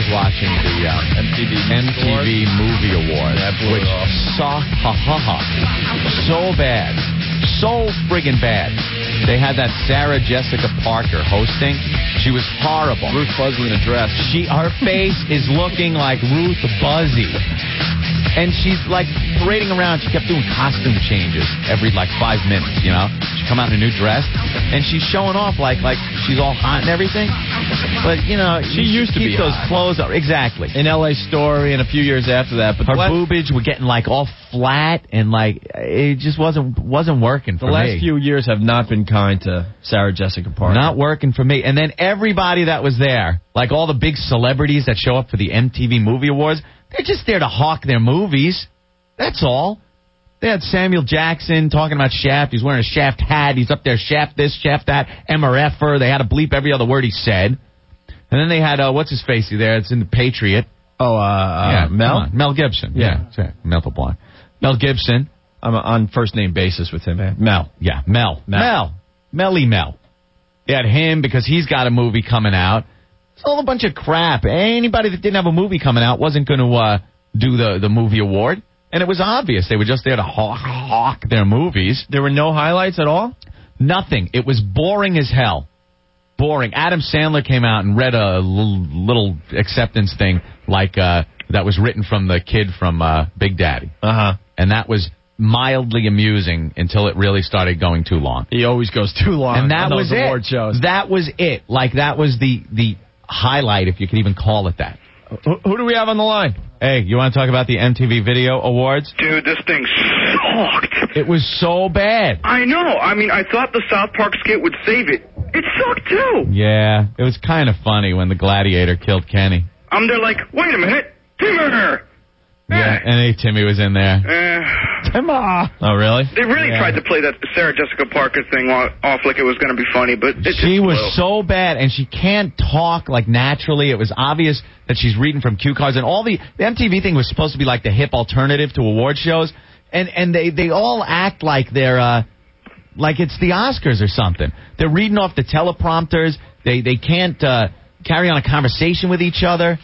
was watching the MTV Movie Awards, which sucked. So bad. So friggin' bad. They had that Sarah Jessica Parker hosting. She was horrible. Ruth Buzzy in a dress. Her face is looking like Ruth Buzzy. And she's like parading around. She kept doing costume changes every 5 minutes, you know. She'd come out in a new dress. And she's showing off like she's all hot and everything. But, you know, she used to keep be those hot. clothes up. Exactly. In L.A. Story and a few years after that. But her boobage were getting all flat and it just wasn't working for me. The last few years have not been kind to Sarah Jessica Parker. Not working for me. And then everybody that was there, like all the big celebrities that show up for the MTV Movie Awards, they're just there to hawk their movies. That's all. They had Samuel Jackson talking about Shaft. He's wearing a Shaft hat. He's up there, Shaft this, Shaft that, MRFer. They had to bleep every other word he said. And then they had, what's his face there? It's in The Patriot. Mel? Mel Gibson. Yeah. Mel Gibson. I'm on first name basis with him, man. Mel. Yeah, Mel. Melly Mel. They had him because he's got a movie coming out. It's all a bunch of crap. Anybody that didn't have a movie coming out wasn't going to do the movie award. And it was obvious. They were just there to hawk their movies. There were no highlights at all? Nothing. It was boring as hell. Boring. Adam Sandler came out and read a little acceptance thing that was written from the kid from Big Daddy. Uh-huh. And that was mildly amusing until it really started going too long. He always goes too long. And that was it. Award shows. That was it. That was the highlight, if you could even call it that. Who do we have on the line? Hey, you want to talk about the MTV Video Awards? Dude, this thing sucked. It was so bad. I know. I mean, I thought the South Park skit would save it. It sucked, too. Yeah, it was kind of funny when the gladiator killed Kenny. I'm there wait a minute. Timmer! Yeah, and Timmy was in there. Timmer! Oh, really? They really tried to play that Sarah Jessica Parker thing off like it was going to be funny, but it she was so bad, and she can't talk naturally. It was obvious that she's reading from cue cards, and all the MTV thing was supposed to be the hip alternative to award shows, and they all act like they're like it's the Oscars or something. They're reading off the teleprompters. They can't carry on a conversation with each other.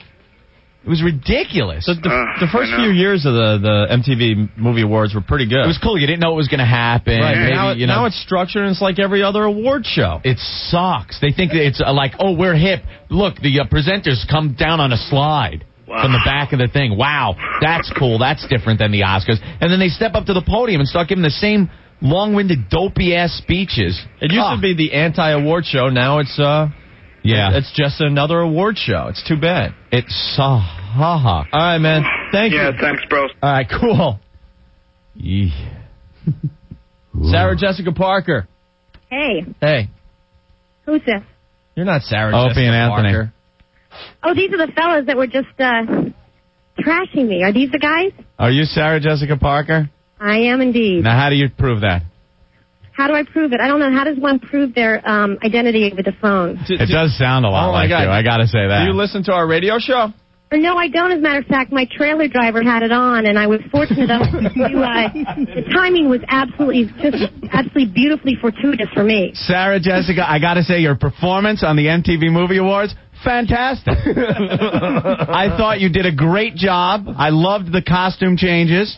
It was ridiculous. So the first few years of the MTV Movie Awards were pretty good. It was cool. You didn't know what was going to happen. Right. Maybe, now it's structured and it's like every other award show. It sucks. They think it's we're hip. Look, the presenters come down on a slide from the back of the thing. Wow, that's cool. That's different than the Oscars. And then they step up to the podium and start giving the same long-winded, dopey-ass speeches. It used to be the anti-award show. Now it's... it's just another award show. It's too bad. It's all right, man. Thank you. Yeah, thanks, bro. All right, cool. Sarah Jessica Parker. Hey. Hey. Who's this? You're not Sarah Opie Jessica and Anthony. Parker. Oh, these are the fellas that were just trashing me. Are these the guys? Are you Sarah Jessica Parker? I am indeed. Now, how do you prove that? How do I prove it? I don't know. How does one prove their identity over the phone? It does sound a lot like you. I got to say that. Do you listen to our radio show? No, I don't. As a matter of fact, my trailer driver had it on, and I was fortunate enough to. The timing was absolutely beautifully fortuitous for me. Sarah Jessica, I got to say, your performance on the MTV Movie Awards, fantastic. I thought you did a great job. I loved the costume changes.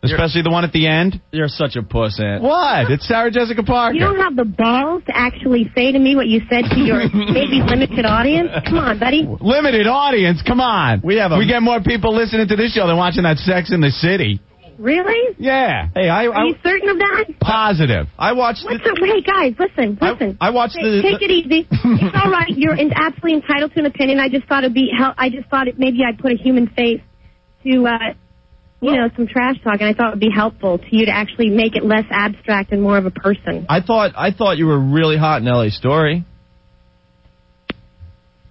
Especially the one at the end. You're such a puss, Aunt. What? It's Sarah Jessica Parker. You don't have the balls to actually say to me what you said to your maybe limited audience? Come on, buddy. Limited audience? Come on. We get more people listening to this show than watching that Sex in the City. Really? Yeah. Hey, are you certain of that? Positive. I watched. Hey guys, listen. I watched Take it easy. It's all right. You're absolutely entitled to an opinion. I just thought maybe I'd put a human face to. Some trash talk, and I thought it would be helpful to you to actually make it less abstract and more of a person. I thought you were really hot in L.A. Story.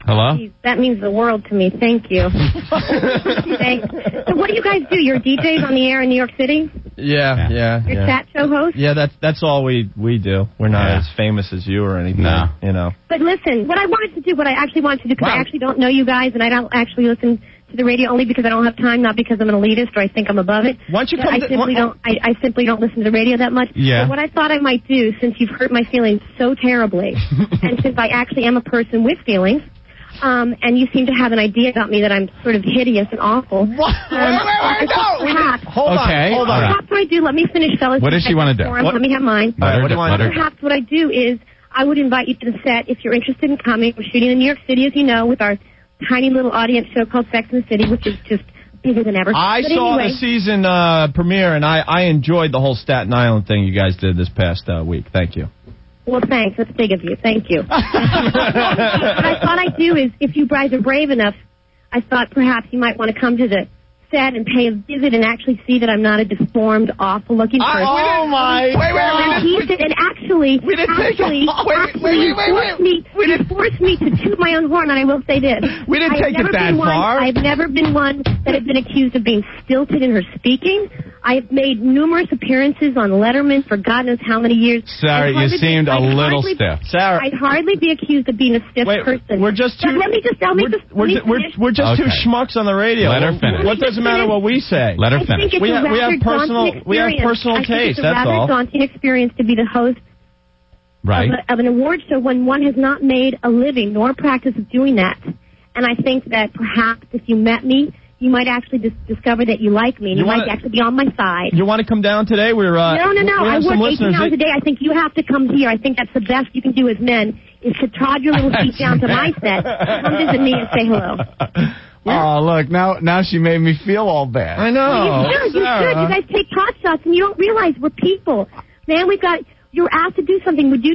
Hello? Jeez, that means the world to me. Thank you. Thanks. So what do you guys do? You're DJs on the air in New York City? Yeah. You're chat show host? Yeah, that's all we do. We're not as famous as you or anything. No. But listen, what I actually wanted to do, because I actually don't know you guys, and I don't actually listen to the radio only because I don't have time, not because I'm an elitist or I think I'm above it. Why don't you come I simply don't listen to the radio that much. Yeah. But what I thought I might do, since you've hurt my feelings so terribly, and since I actually am a person with feelings, And you seem to have an idea about me that I'm sort of hideous and awful. What? Wait, no. Hold on. Perhaps what I do, let me finish, fellas. What does she want to do? Let me have mine. What do you want to do? Perhaps what I do is I would invite you to the set if you're interested in coming. We're shooting in New York City, as you know, with our tiny little audience show called Sex and the City, which is just bigger than ever. I saw the season premiere, and I enjoyed the whole Staten Island thing you guys did this past week. Thank you. Well, thanks. That's big of you. Thank you. What I thought I'd do is, if you guys are brave enough, I thought perhaps you might want to come to the set and pay a visit and actually see that I'm not a deformed, awful-looking person. Oh, my. And actually, you forced me to toot my own horn, and I will say this. We didn't take it that far. I've never been one that has been accused of being stilted in her speaking. I've made numerous appearances on Letterman for God knows how many years. Sarah, you seemed a little stiff. Sarah, I'd hardly be accused of being a stiff person. We're just two. We're just two schmucks on the radio. Let her finish. What doesn't matter what we say? Let her finish. We have personal taste. That's all. It's a rather daunting experience to be the host of an award show when one has not made a living nor a practice of doing that. And I think that perhaps if you met me, you might actually discover that you like me, and you might actually be on my side. You want to come down today? No. I work 18 hours a day. I think you have to come here. I think that's the best you can do as men, is to trod your little feet down to my set, come visit me, and say hello. Oh, look, now she made me feel all bad. I know. You should. You guys take pot shots, and you don't realize we're people. Man, you're asked to do something. Would you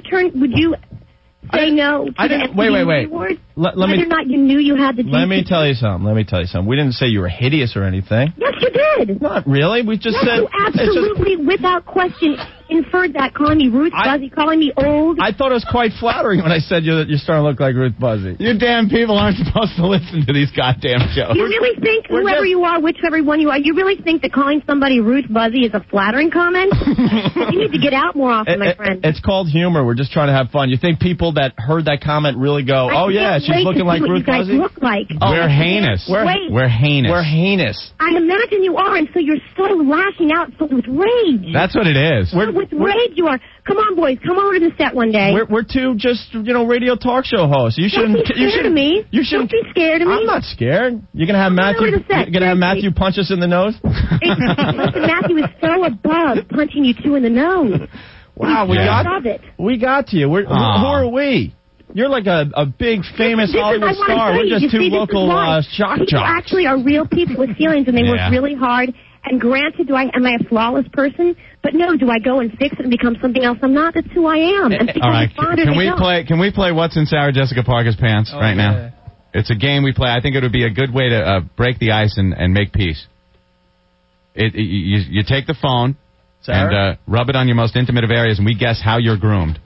say no to the wait. Awards? Let Whether me, or not you knew you had to do Let me tell you something. We didn't say you were hideous or anything. Yes, you did. Not really. We just said... You absolutely, without question, inferred that, calling me Ruth Buzzy, calling me old. I thought it was quite flattering when I said you're starting to look like Ruth Buzzy. You damn people aren't supposed to listen to these goddamn shows. You really think, whoever you are, whichever one you are, you really think that calling somebody Ruth Buzzy is a flattering comment? You need to get out more often, my friend. It's called humor. We're just trying to have fun. You think people that heard that comment really go, oh, yeah, she's looking like Ruth Buzzy? Look like. We're heinous. We're heinous. We're heinous. I imagine you are, and so you're sort of lashing out with rage. That's what it is. With rage you are. Come on, boys. Come over to the set one day. We're two just, radio talk show hosts. You shouldn't. Don't be scared of me. Don't be scared of me. I'm not scared. You're gonna have Matthew punch us in the nose. Listen, Matthew is so above punching you two in the nose. Wow, we got to you. Who are we? You're like a big, famous Hollywood star. We're just two local shock jocks. People actually are real people with feelings, and they work really hard. And granted, am I a flawless person? But no, do I go and fix it and become something else I'm not? That's who I am. And all right, can we play What's in Sarah Jessica Parker's Pants now? It's a game we play. I think it would be a good way to break the ice and make peace. You take the phone and rub it on your most intimate of areas, and we guess how you're groomed.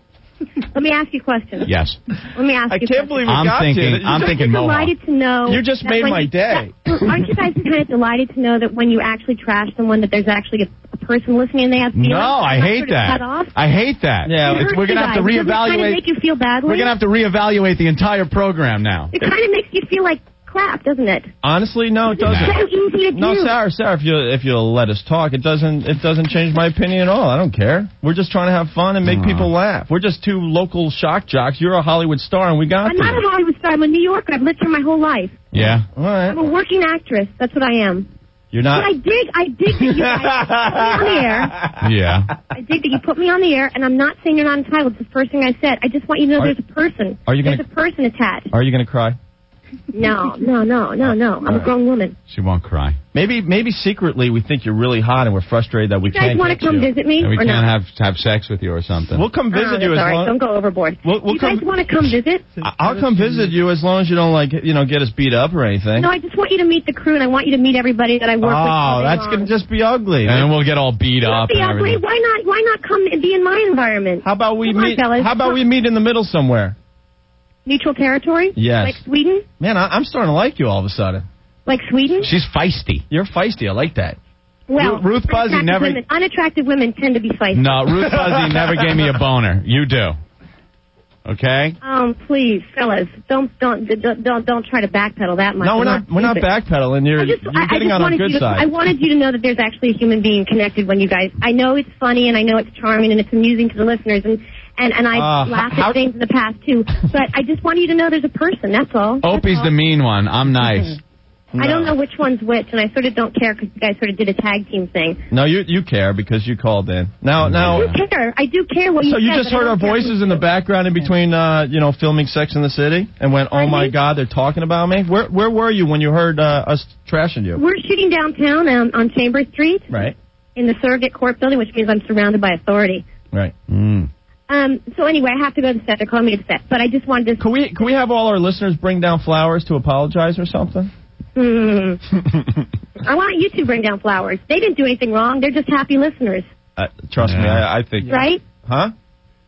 Let me ask you a question. Yes. Let me ask you a question. I can't believe I'm thinking Mohawk. Delighted to know. You just made my day. Aren't you guys kind of delighted to know that when you actually trash someone, that there's actually a person listening and they have feelings? No, I hate that. I hate that. Yeah, we're going to have to reevaluate. Does it kind of make you feel badly? We're going to have to reevaluate the entire program now. It kind of makes you feel like crap, doesn't it? Honestly, no, it doesn't. It's so easy to do. No, Sarah, if you'll let us talk, it doesn't change my opinion at all. I don't care. We're just trying to have fun and make people laugh. We're just two local shock jocks. You're a Hollywood star, and we got I'm not a Hollywood star. I'm a New Yorker. I've lived here my whole life. Yeah. All right. I'm a working actress. That's what I am. You're not. But I dig that you guys put me on the air. Yeah. I dig that you put me on the air, and I'm not saying you're not entitled. It's the first thing I said. I just want you to know there's a person. There's a person attached. Are you going to cry? No. I'm a grown woman. She won't cry. Maybe secretly we think you're really hot and we're frustrated that we can't. You guys want to come visit me? And we or can't not? have sex with you or something. We'll come visit you as long. Don't go overboard. You guys want to come visit? I'll come visit you as long as you don't get us beat up or anything. No, I just want you to meet the crew and I want you to meet everybody that I work with. Oh, that's gonna just be ugly. And then we'll get all beat up. Be ugly. Why not come and be in my environment? How about we meet? How about we meet in the middle somewhere? Neutral territory? Yes. Like Sweden? Man, I'm starting to like you all of a sudden. Like Sweden? She's feisty. You're feisty. I like that. Well, Ruth Buzzy never. Unattractive women tend to be feisty. No, Ruth Buzzy never gave me a boner. You do. Okay. Please, fellas, don't try to backpedal that much. No, we're not backpedaling. You're getting on our good side. I wanted you to know that there's actually a human being connected when you guys. I know it's funny and I know it's charming and it's amusing to the listeners And I laughed at things in the past, too. But I just want you to know there's a person, that's all. Opie's the mean one. I'm nice. I don't know which one's which, and I sort of don't care because you guys sort of did a tag team thing. No, you care because you called in. Now, I do care. I do care what you So said, you just heard our voices in the background in between, filming Sex in the City, and went, "Oh my God, they're talking about me." Where were you when you heard us trashing you? We're shooting downtown on Chambers Street, right, in the surrogate court building, which means I'm surrounded by authority. Right. So anyway, I have to go to the set. They're calling me to the set, but I just wanted to. Can we have all our listeners bring down flowers to apologize or something? I want you to bring down flowers. They didn't do anything wrong. They're just happy listeners. Trust me, I think. Right? Huh?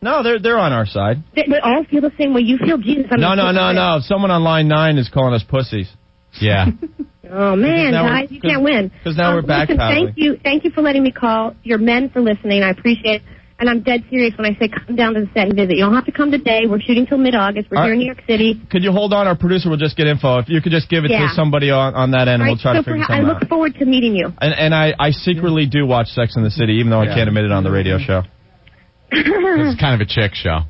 No, they're on our side. They all feel the same way you feel. Jesus, No. Someone on line 9 is calling us pussies. Yeah. Oh man, guys, you can't win. Because now we're backpedaling. Thank you for letting me call. You're men for listening. I appreciate it. And I'm dead serious when I say come down to the set and visit. You don't have to come today. We're shooting till mid-August. We're here in New York City. Could you hold on? Our producer will just get info. If you could just give it to somebody on that end, and we'll try to figure something out. I look forward to meeting you. And I secretly do watch Sex in the City, even though I can't admit it on the radio show. It's kind of a chick show.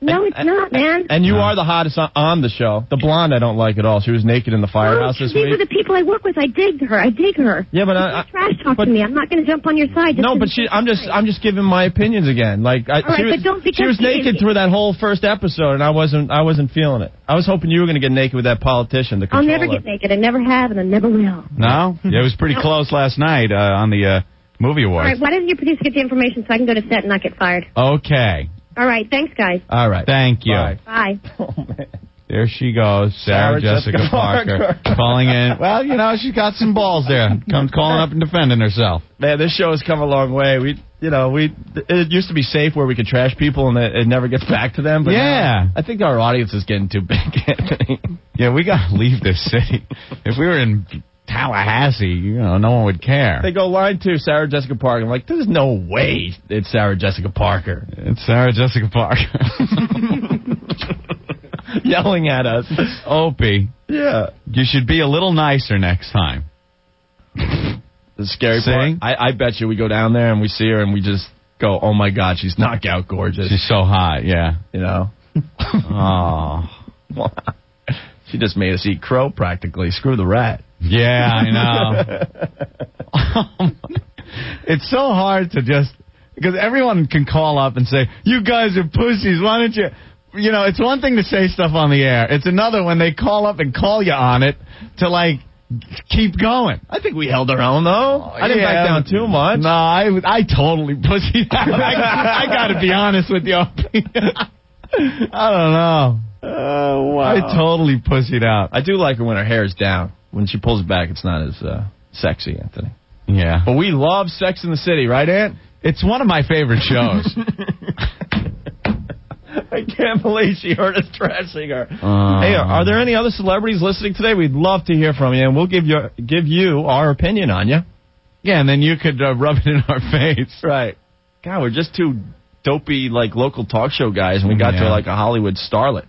No, it's not, man. And you are the hottest on the show. The blonde I don't like at all. She was naked in the firehouse this week. These are the people I work with. I dig her. Yeah, but trash talk to me. I'm not going to jump on your side. No, but I'm just giving my opinions again. Like she was naked through that whole first episode, and I wasn't feeling it. I was hoping you were going to get naked with that politician. The controller. I'll never get naked. I never have, and I never will. No, it was pretty close last night on the movie awards. All right, why doesn't your producer get the information so I can go to set and not get fired? Okay. All right, thanks, guys. All right. Thank you. Bye. Oh, man. There she goes, Sarah Jessica Parker, calling in. Well, she's got some balls there. Comes calling up and defending herself. Man, this show has come a long way. It used to be safe where we could trash people and it never gets back to them. But now, I think our audience is getting too big, Anthony. Yeah, we got to leave this city. If we were in Tallahassee, no one would care. They go line 2, Sarah Jessica Parker. I'm like, there's no way it's Sarah Jessica Parker. It's Sarah Jessica Parker. Yelling at us. Opie. Yeah. You should be a little nicer next time. The scary part. I bet you we go down there and we see her and we just go, oh my God, she's knockout gorgeous. She's so hot, yeah. Oh. She just made us eat crow practically. Screw the rat. Yeah, I know. It's so hard to because everyone can call up and say, you guys are pussies, why don't you... it's one thing to say stuff on the air. It's another when they call up and call you on it to, keep going. I think we held our own, though. I didn't back down too much. No, I totally pussied out. I got to be honest with you. I don't know. Wow. I totally pussied out. I do like her when her hair's down. When she pulls it back, it's not as sexy, Anthony. Yeah. But we love Sex in the City, right, Ant? It's one of my favorite shows. I can't believe she heard us trashing her. Hey, are there any other celebrities listening today? We'd love to hear from you, and we'll give you our opinion on you. Yeah, and then you could rub it in our face. Right. God, we're just two dopey, local talk show guys, and we got to, a Hollywood starlet.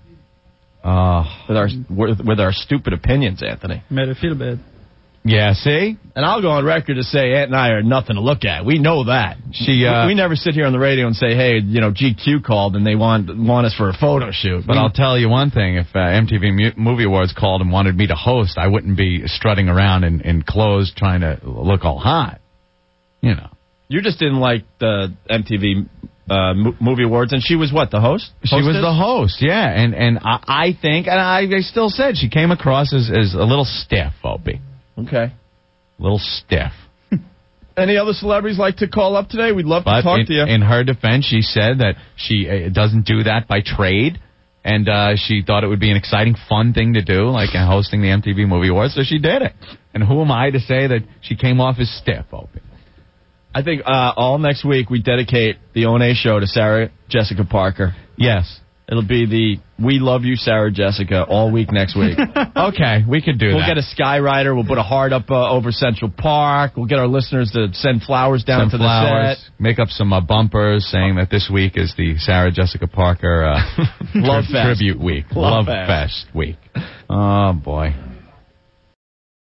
With our stupid opinions, Anthony. Made her feel bad. Yeah, see? And I'll go on record to say Ant and I are nothing to look at. We know that. We never sit here on the radio and say, hey, GQ called and they want us for a photo shoot. But I'll tell you one thing. If MTV Movie Awards called and wanted me to host, I wouldn't be strutting around in clothes trying to look all hot. You just didn't like the MTV Movie Awards, and she was what, the host? She was the host, yeah. And I think, and I still said, she came across as a little stiff, Opie. Okay. A little stiff. Any other celebrities like to call up today? We'd love to talk to you. In her defense, she said that she doesn't do that by trade, and she thought it would be an exciting, fun thing to do, like hosting the MTV Movie Awards, so she did it. And who am I to say that she came off as stiff, Opie? I think all next week we dedicate the O&A show to Sarah Jessica Parker. Yes. It'll be the We Love You, Sarah Jessica, all week next week. Okay, we could do that. We'll get a Skyrider. We'll put a heart up over Central Park. We'll get our listeners to send flowers down to the set. Make up some bumpers saying that this week is the Sarah Jessica Parker Love Fest. Tribute Week. Love Fest week. Oh, boy.